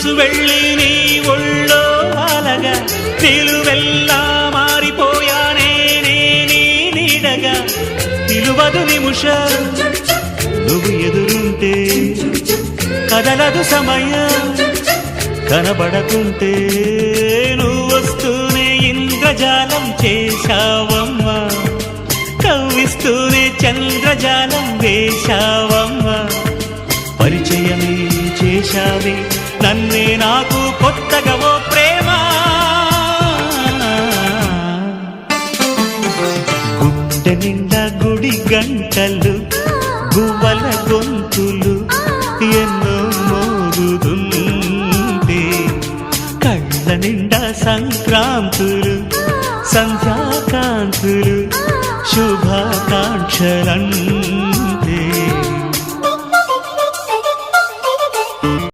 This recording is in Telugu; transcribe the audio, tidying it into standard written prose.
మనసు వెళ్ళి నీ ఒళ్ళో వాలగా నిలువెల్లా మారిపోయానే నీ నీడగా నిలువదు నిముషం నువ్వు ఎదురుంటే కదలదు సమయం కనబడకుంటే నువ్వు వస్తూనే ఇంద్రజాలం చేశావమ్మా కవ్విస్తూనే చంద్రజాలం వేశావమ్మా పరిచయమే చేశావే నన్నే నాకు కొత్తగా ఓ ప్రేమ గుండె నిండా గుడి గంటలు గువ్వల గొంతులు ఎన్నో మోగుతుంటే కళ్ళ నిండా సంక్రాంతులు